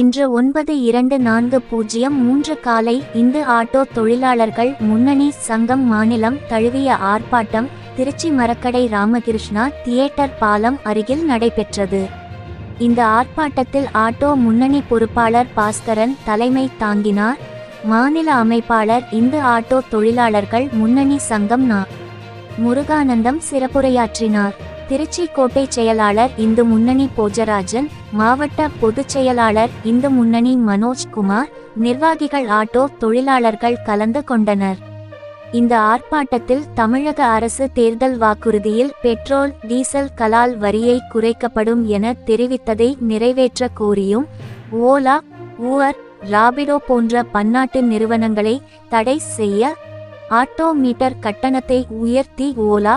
இன்று 9/2/403 காலை இந்து ஆட்டோ தொழிலாளர்கள் முன்னணி சங்கம் மாநிலம் தழுவிய ஆர்ப்பாட்டம் திருச்சி மரக்கடை ராமகிருஷ்ணா தியேட்டர் பாலம் அருகில் நடைபெற்றது. இந்த ஆர்ப்பாட்டத்தில் ஆட்டோ முன்னணி பொறுப்பாளர் பாஸ்கரன் தலைமை தாங்கினார். மாநில அமைப்பாளர் இந்து ஆட்டோ தொழிலாளர்கள் முன்னணி சங்கம் முருகானந்தம் சிறப்புரையாற்றினார். திருச்சி கோட்டை செயலாளர் இந்து முன்னணி போஜராஜன், மாவட்ட பொதுச் செயலாளர் இந்து முன்னணி மனோஜ்குமார், நிர்வாகிகள் ஆட்டோ தொழிலாளர்கள் கலந்து கொண்டனர். இந்த ஆர்ப்பாட்டத்தில் தமிழக அரசு தேர்தல் வாக்குறுதியில் பெட்ரோல் டீசல் கலால் வரியை குறைக்கப்படும் என தெரிவித்ததை நிறைவேற்ற கோரியும், ஓலா, ஊவர், ராபிடோ போன்ற பன்னாட்டு நிறுவனங்களை தடை செய்ய, ஆட்டோ மீட்டர் கட்டணத்தை உயர்த்தி ஓலா,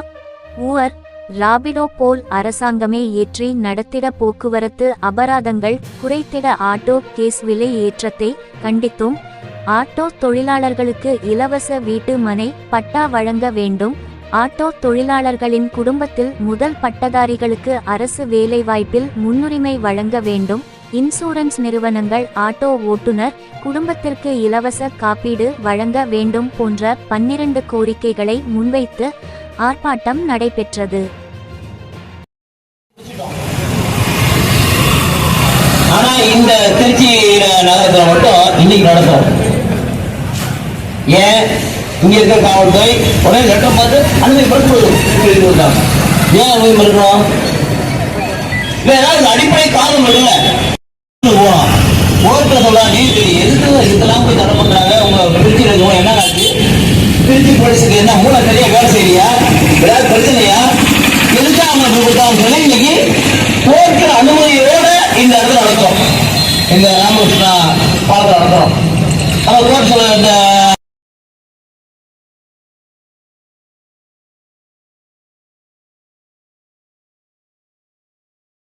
ஊவர், ராபிடோ போல் அரசாங்கமே ஏற்றி நடத்திட போக்குவரத்து அபராதங்கள் குறைத்திட ஆட்டோ கேஸ் விலை ஏற்றத்தை கண்டித்தும், ஆட்டோ தொழிலாளர்களுக்கு இலவச வீட்டு மனை பட்டா வழங்க வேண்டும், ஆட்டோ தொழிலாளர்களின் குடும்பத்தில் முதல் பட்டதாரிகளுக்கு அரசு வேலைவாய்ப்பில் முன்னுரிமை வழங்க வேண்டும், இன்சூரன்ஸ் நிறுவனங்கள் ஆட்டோ ஓட்டுநர் குடும்பத்திற்கு இலவச காப்பீடு வழங்க வேண்டும் போன்ற 12 கோரிக்கைகளை முன்வைத்து ஆர்ப்பாட்டம் நடைபெற்றது. ஆனா இந்த திருச்சி நகரத்தில் மட்டும் இன்னைக்கு நடக்கும். ஏன் இங்க இருக்க காவல்துறை உடனே லெட்டர் பார்த்து அனுமதி மறுக்கணும். ஏன் அனுமதி மறுக்கணும்? ஏதாவது அடிப்படை காரணம் இல்ல. போனோம் கோர்ட்ல சொல்லலாம், நீதிபதி எதுக்கு இதெல்லாம் போய் தடை பண்றாங்க, உங்க திருச்சியில் இருக்கவங்க என்ன ஆச்சு, திருச்சி போலீஸுக்கு என்ன மூளை சரியா வேலை செய்யலையா, ஏதாவது பிரச்சனையா, எதுக்கு அவங்க கொடுத்தாங்க சொல்லி இன்னைக்கு கோர்ட்டு அனுமதியோட இந்த இடத்துல நடக்கும். இந்த ராமகிருஷ்ணா பாலத்தில் நடத்துறோம். நம்ம கோர்ட் சொல்ல இந்த